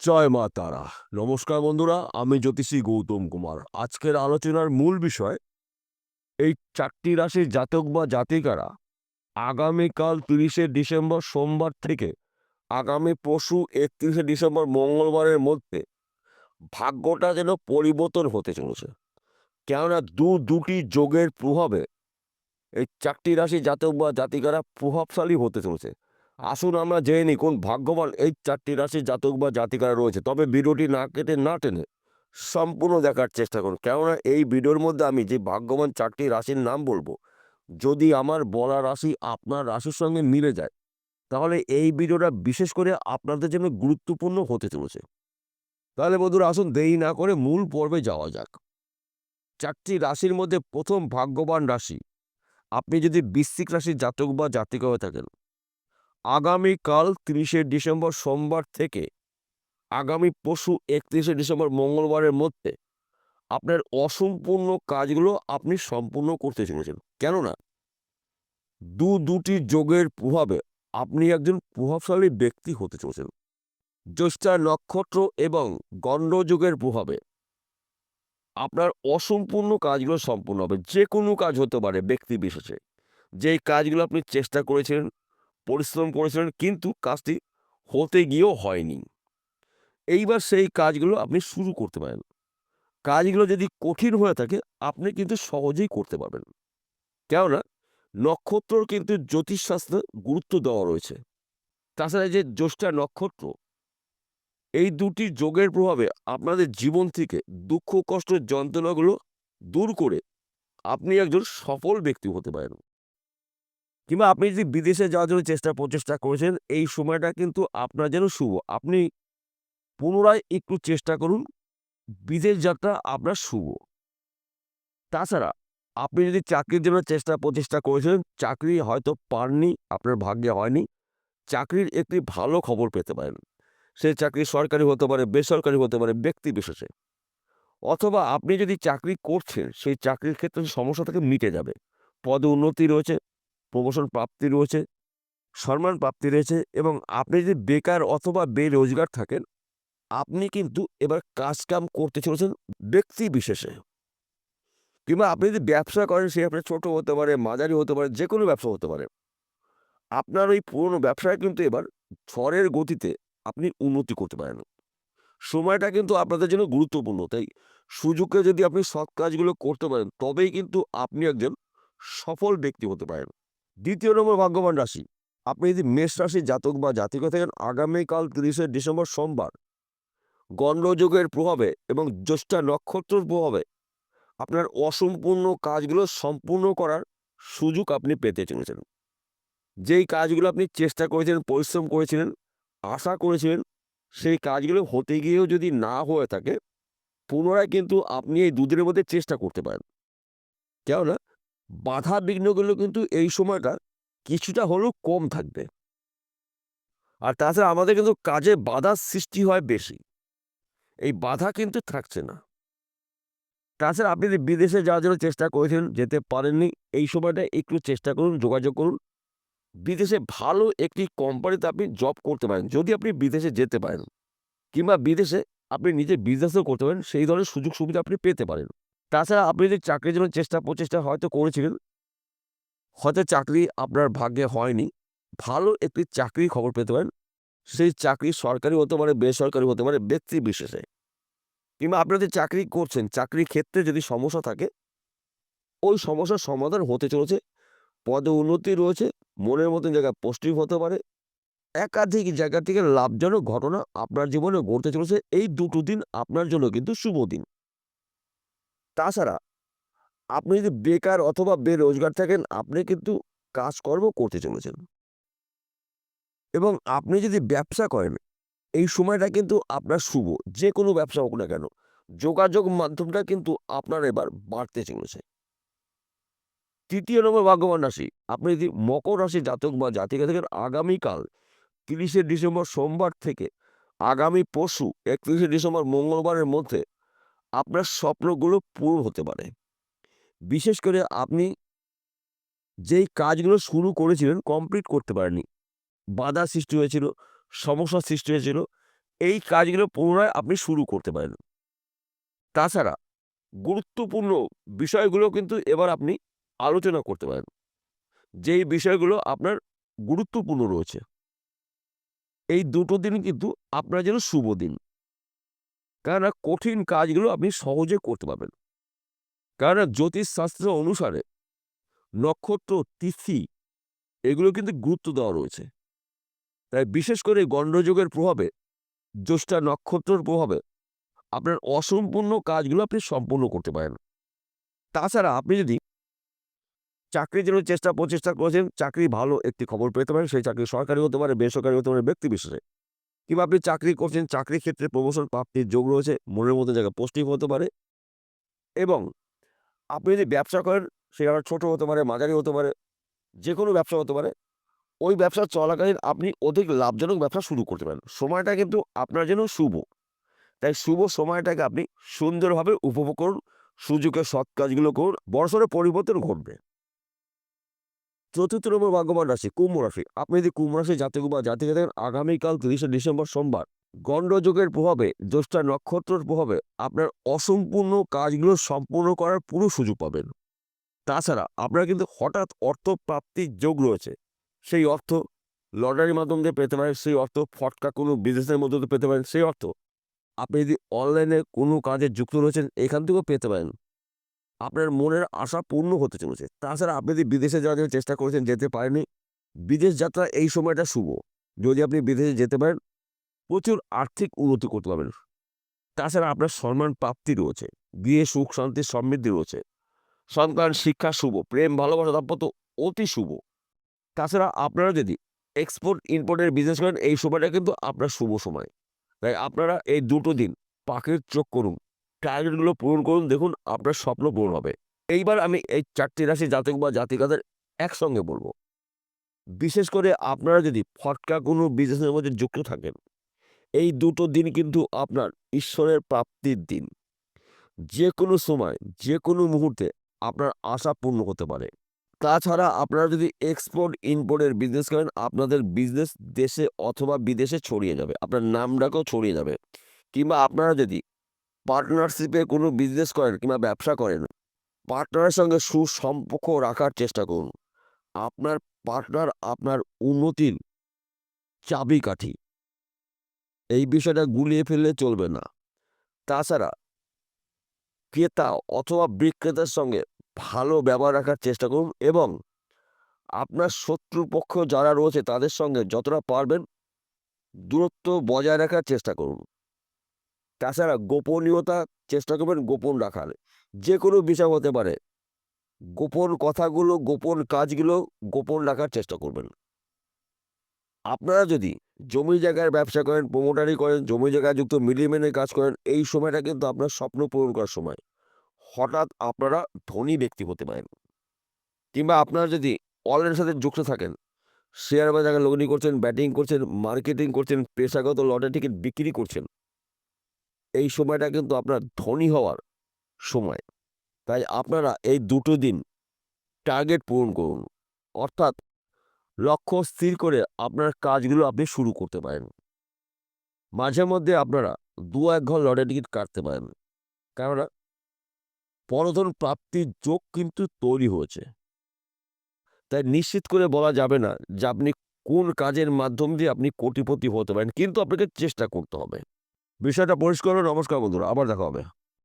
জয় মা তারা। নমস্কার বন্ধুরা, আমি জ্যোতিষী গৌতম কুমার। আজকের আলোচনার মূল বিষয় এই 4টি রাশির জাতক বা জাতিকারা আগামীকাল 30শে ডিসেম্বর সোমবার থেকে আগামী পরশু 31শে ডিসেম্বর মঙ্গলবারের মধ্যে ভাগ্যটা যেন পরিবর্তন হতে চলেছে। কেননা দুটি যোগের প্রভাবে এই 4টি রাশির জাতক বা জাতিকারা প্রভাবশালী হতে চলেছে। আসুন আমরা জেনে নিই কোন ভাগ্যবান এই 4টি রাশির জাতক বা জাতিকারা রয়েছে। তবে ভিডিওটি না কেটে না টেনে সম্পূর্ণ দেখার চেষ্টা করুন, কেননা এই ভিডিওর মধ্যে আমি যে ভাগ্যবান 4টি রাশির নাম বলবো, যদি আমার বলা রাশি আপনার রাশির সঙ্গে মিলে যায়, তাহলে এই ভিডিওটা বিশেষ করে আপনাদের জন্য গুরুত্বপূর্ণ হতে চলেছে। তাহলে বন্ধুরা, আসুন দেরি না করে মূল পর্বে যাওয়া যাক। 4টি রাশির মধ্যে প্রথম ভাগ্যবান রাশি, আপনি যদি বৃশ্চিক রাশির জাতক বা জাতিকা হয়ে থাকেন, আগামীকাল 30শে ডিসেম্বর সোমবার থেকে আগামী পরশু 31শে ডিসেম্বর মঙ্গলবারের মধ্যে আপনার অসম্পূর্ণ কাজগুলো আপনি সম্পূর্ণ করতে চলেছেন। কেননা দুটি যোগের প্রভাবে আপনি একজন প্রভাবশালী ব্যক্তি হতে চলেছেন। জ্যৈষ্ঠা নক্ষত্র এবং গণ্ড যোগের প্রভাবে আপনার অসম্পূর্ণ কাজগুলো সম্পূর্ণ হবে। যে কোনো কাজ হতে পারে ব্যক্তি বিশেষে। যেই কাজগুলো আপনি চেষ্টা করেছিলেন, পরিশ্রম করেছিলেন, কিন্তু কাজটি হতে গিয়েও হয়নি, এইবার সেই কাজগুলো আপনি শুরু করতে পারেন। কাজগুলো যদি কঠিন হয়ে থাকে, আপনি কিন্তু সহজেই করতে পারবেন। কেননা নক্ষত্রর কিন্তু জ্যোতিষশাস্ত্রে গুরুত্ব দেওয়া রয়েছে। তাছাড়া এই যে জ্যৈষ্ঠা নক্ষত্র, এই দুটি যোগের প্রভাবে আপনাদের জীবন থেকে দুঃখ কষ্ট যন্ত্রণাগুলো দূর করে আপনি একজন সফল ব্যক্তি হতে পারেন। কিংবা আপনি যদি বিদেশে যাওয়ার জন্য প্রচেষ্টা করেছেন, এই সময়টা কিন্তু আপনার জন্য শুভ। আপনি পুনরায় একটু চেষ্টা করুন, বিদেশ যাত্রা আপনার শুভ। তাছাড়া আপনি যদি চাকরির জন্য প্রচেষ্টা করেছেন, চাকরি হয়তো পাননি, আপনার ভাগ্যে হয়নি, চাকরির একটি ভালো খবর পেতে পারেন। সেই চাকরি সরকারি হতে পারে, বেসরকারি হতে পারে, ব্যক্তি বিশেষে। অথবা আপনি যদি চাকরি করছেন, সেই চাকরির ক্ষেত্রে সমস্যা থেকে মিটে যাবে। পদে উন্নতি রয়েছে, প্রমোশন প্রাপ্তি রয়েছে, সম্মান প্রাপ্তি রয়েছে। এবং আপনি যদি বেকার অথবা বেরোজগার থাকেন, আপনি কিন্তু এবার কাজকাম করতে চলেছেন ব্যক্তি বিশেষে। কিংবা আপনি যদি ব্যবসা করেন, সে আপনার ছোট হতে পারে, মাঝারি হতে পারে, যে কোনো ব্যবসা হতে পারে। আপনার ওই পুরনো ব্যবসায় কিন্তু এবার ঝড়ের গতিতে আপনি উন্নতি করতে পারেন। সময়টা কিন্তু আপনাদের জন্য গুরুত্বপূর্ণ। তাই সুযোগে যদি আপনি সৎ কাজগুলো করতে পারেন, তবেই কিন্তু আপনি একজন সফল ব্যক্তি হতে পারেন। 2য় নম্বর ভাগ্যবান রাশি, আপনি যদি মেষ রাশির জাতক বা জাতিকা থাকেন, আগামীকাল 30শে ডিসেম্বর সোমবার গণ্ডযোগের প্রভাবে এবং জ্যৈষ্ঠা নক্ষত্রের প্রভাবে আপনার অসম্পূর্ণ কাজগুলো সম্পূর্ণ করার সুযোগ আপনি পেতে চলেছেন। যেই কাজগুলো আপনি চেষ্টা করেছিলেন, পরিশ্রম করেছিলেন, আশা করেছিলেন, সেই কাজগুলো হতে গিয়েও যদি না হয়ে থাকে, পুনরায় কিন্তু আপনি এই দুদিনের মধ্যে চেষ্টা করতে পারেন। কেননা বাধা বিঘ্নগুলো কিন্তু এই সময়টা কিছুটা হলেও কম থাকবে। আর তাছাড়া আমাদের কিন্তু কাজে বাধার সৃষ্টি হয় বেশি, এই বাধা কিন্তু থাকছে না। তাছাড়া আপনি যদি বিদেশে যাওয়ার জন্য চেষ্টা করেছেন, যেতে পারেননি, এই সময়টা একটু চেষ্টা করুন, যোগাযোগ করুন। বিদেশে ভালো একটি কোম্পানিতে আপনি জব করতে পারেন, যদি আপনি বিদেশে যেতে পারেন। কিংবা বিদেশে আপনি নিজে বিজনেসও করতে পারেন, সেই ধরনের সুযোগ সুবিধা আপনি পেতে পারেন। তাছাড়া আপনি যদি চাকরির জন্য প্রচেষ্টা হয়তো করেছিলেন, হয়তো চাকরি আপনার ভাগ্যে হয়নি, ভালো একটি চাকরির খবর পেতে পারেন। সেই চাকরি সরকারি হতে পারে, বেসরকারি হতে পারে, ব্যক্তি বিশেষে। কিংবা আপনি যদি চাকরি করছেন, চাকরির ক্ষেত্রে যদি সমস্যা থাকে, ওই সমস্যার সমাধান হতে চলেছে। পদে উন্নতি রয়েছে, মনের মতন জায়গায় পোস্টিং হতে পারে। একাধিক জায়গা থেকে লাভজনক ঘটনা আপনার জীবনে ঘটতে চলেছে। এই দুটো দিন আপনার জন্য কিন্তু শুভ দিন। তাছাড়া আপনি যদি বেকার অথবা বেরোজগার থাকেন, আপনি কিন্তু কাজকর্ম করতে চলেছেন। এবং আপনি যদি ব্যবসা করেন, এই সময়টা কিন্তু আপনার শুভ। যে কোনো ব্যবসা হোক না কেন, যোগাযোগ মাধ্যমটা কিন্তু আপনার এবার বাড়তে চলেছে। 3য় নম্বর ভাগ্যবান রাশি, আপনি যদি মকর রাশির জাতক বা জাতিকা থাকেন, আগামীকাল 30শে ডিসেম্বর সোমবার থেকে আগামী পরশু 31শে ডিসেম্বর মঙ্গলবারের মধ্যে আপনার স্বপ্নগুলো পূরণ হতে পারে। বিশেষ করে আপনি যেই কাজগুলো শুরু করেছিলেন, কমপ্লিট করতে পারেননি, বাধা সৃষ্টি হয়েছিল, সমস্যার সৃষ্টি হয়েছিল, এই কাজগুলো পুনরায় আপনি শুরু করতে পারেন। তাছাড়া গুরুত্বপূর্ণ বিষয়গুলো কিন্তু এবার আপনি আলোচনা করতে পারেন, যেই বিষয়গুলো আপনার গুরুত্বপূর্ণ রয়েছে। এই দুটো দিন কিন্তু আপনার জন্য শুভ দিন, কেননা কঠিন কাজগুলো আপনি সহজে করতে পারবেন। কেননা জ্যোতিষশাস্ত্র অনুসারে নক্ষত্র, তিথি এগুলো কিন্তু গুরুত্ব দেওয়া রয়েছে। তাই বিশেষ করে গণ্ডযোগের প্রভাবে, জ্যৈষ্ঠা নক্ষত্রের প্রভাবে আপনার অসম্পূর্ণ কাজগুলো আপনি সম্পূর্ণ করতে পারেন। তাছাড়া আপনি যদি চাকরির জন্য প্রচেষ্টা করেছেন, চাকরি ভালো একটি খবর পেতে পারেন। সেই চাকরি সরকারি হতে পারে, বেসরকারি হতে পারে, ব্যক্তি বিশেষে। কিংবা আপনি চাকরি করছেন, চাকরির ক্ষেত্রে প্রমোশন প্রাপ্তির যোগ রয়েছে, মনের মতো জায়গায় পোস্টিং হতে পারে। এবং আপনি যদি ব্যবসা করেন, সেটা ছোট হতে পারে, মাঝারি হতে পারে, যে কোনো ব্যবসা হতে পারে। ওই ব্যবসা চলাকালীন আপনি অধিক লাভজনক ব্যবসা শুরু করতে পারেন। সময়টা কিন্তু আপনার জন্য শুভ। তাই শুভ সময়টাকে আপনি সুন্দরভাবে উপভোগ করুন, সুযোগের সৎ কাজগুলো করুন, বড়সড় পরিবর্তন ঘটবে। চতুর্থ নম্বর ভাগ্যবান রাশি কুম্ভ রাশি। আপনি যদি কুম্ভ রাশি জাতক বা জাতিকা থাকেন, আগামীকাল 30শে ডিসেম্বর সোমবার গণ্ডযোগের প্রভাবে, জ্যৈষ্ঠা নক্ষত্রের প্রভাবে আপনার অসম্পূর্ণ কাজগুলো সম্পূর্ণ করার পুরো সুযোগ পাবেন। তাছাড়া আপনার কিন্তু হঠাৎ অর্থ প্রাপ্তির যোগ রয়েছে। সেই অর্থ লটারির মাধ্যম দিয়ে পেতে পারেন, সেই অর্থ ফটকা কোনো বিজনেসের মধ্যে দিয়ে পেতে পারেন, সেই অর্থ আপনি যদি অনলাইনে কোনো কাজে যুক্ত রয়েছেন এখান থেকেও পেতে পারেন। আপনার মনের আশা পূর্ণ হতে চলেছে। তাছাড়া আপনি যদি বিদেশে যাওয়ার জন্য চেষ্টা করেছেন, যেতে পারেননি, বিদেশ যাত্রা এই সময়টা শুভ। যদি আপনি বিদেশে যেতে পারেন, প্রচুর আর্থিক উন্নতি করতে পারবেন। তাছাড়া আপনার সম্মান প্রাপ্তি রয়েছে, বিয়ে, সুখ, শান্তি, সমৃদ্ধি রয়েছে, সন্তান, শিক্ষা শুভ, প্রেম, ভালোবাসা, দাম্পত্য অতি শুভ। তাছাড়া আপনারা যদি এক্সপোর্ট ইম্পোর্টের বিজনেস করেন, এই সময়টা কিন্তু আপনার শুভ সময়। তাই আপনারা এই দুটো দিন পাখির চোখ করুন, টার্গেটগুলো পূরণ করুন, দেখুন আপনার স্বপ্ন পূরণ হবে। এইবার আমি এই 4টি রাশি জাতক বা জাতিকাদের একসঙ্গে বলবো। বিশেষ করে আপনারা যদি ফটকা কোনো বিজনেসের মধ্যে যুক্ত থাকেন, এই দুটো দিন কিন্তু আপনার ঈশ্বরের প্রাপ্তির দিন। যে কোনো সময়, যে কোনো মুহূর্তে আপনার আশা পূর্ণ হতে পারে। তাছাড়া আপনারা যদি এক্সপোর্ট ইম্পোর্টের বিজনেস করেন, আপনাদের বিজনেস দেশে অথবা বিদেশে ছড়িয়ে যাবে, আপনার নামডাকও ছড়িয়ে যাবে। কিংবা আপনারা যদি পার্টনারশিপে কোনো বিজনেস করেন কিংবা ব্যবসা করেন, পার্টনারের সঙ্গে সুসম্পর্ক রাখার চেষ্টা করুন। আপনার পার্টনার আপনার উন্নতির চাবিকাঠি। এই বিষয়টা গুলিয়ে ফেললে চলবে না। তাছাড়া ক্রেতা অথবা বিক্রেতার সঙ্গে ভালো ব্যবহার রাখার চেষ্টা করুন এবং আপনার শত্রুপক্ষ যারা রয়েছে তাদের সঙ্গে যতটা পারবেন দূরত্ব বজায় রাখার চেষ্টা করুন। তাছাড়া গোপনীয়তা চেষ্টা করবেন গোপন রাখার। যে কোনো বিষয় হতে পারে, গোপন কথাগুলো, গোপন কাজগুলো গোপন রাখার চেষ্টা করবেন। আপনারা যদি জমি জায়গার ব্যবসা করেন, প্রমোটারি করেন, জমি জায়গায় যুক্ত মিডলম্যানের কাজ করেন, এই সময়টা কিন্তু আপনার স্বপ্ন পূরণ করার সময়। হঠাৎ আপনারা ধনী ব্যক্তি হতে পারেন। কিংবা আপনারা যদি অনলাইনের সাথে যুক্ত থাকেন, শেয়ার বাজারে লগ্নি করছেন, ব্যাটিং করছেন, মার্কেটিং করছেন, পেশাগত লটারি টিকিট বিক্রি করছেন, এই সময়টা কিন্তু আপনার ধনী হওয়ার সময়। তাই আপনারা এই দুটো দিন টার্গেট পূরণ করুন, অর্থাৎ লক্ষ্য স্থির করে আপনার কাজগুলো আপনি শুরু করতে পারেন। মাঝে মধ্যে আপনারা 2-1 ঘর লটারি টিকিট কাটতে পারেন, কেননা পরধন প্রাপ্তির যোগ কিন্তু তৈরি হয়েছে। তাই নিশ্চিত করে বলা যাবে না যে আপনি কোন কাজের মাধ্যম দিয়ে আপনি কোটিপতি হতে পারেন, কিন্তু আপনাকে চেষ্টা করতে হবে। বিষয়টা পরিষ্কার হলো। নমস্কার বন্ধুরা, আবার দেখা হবে।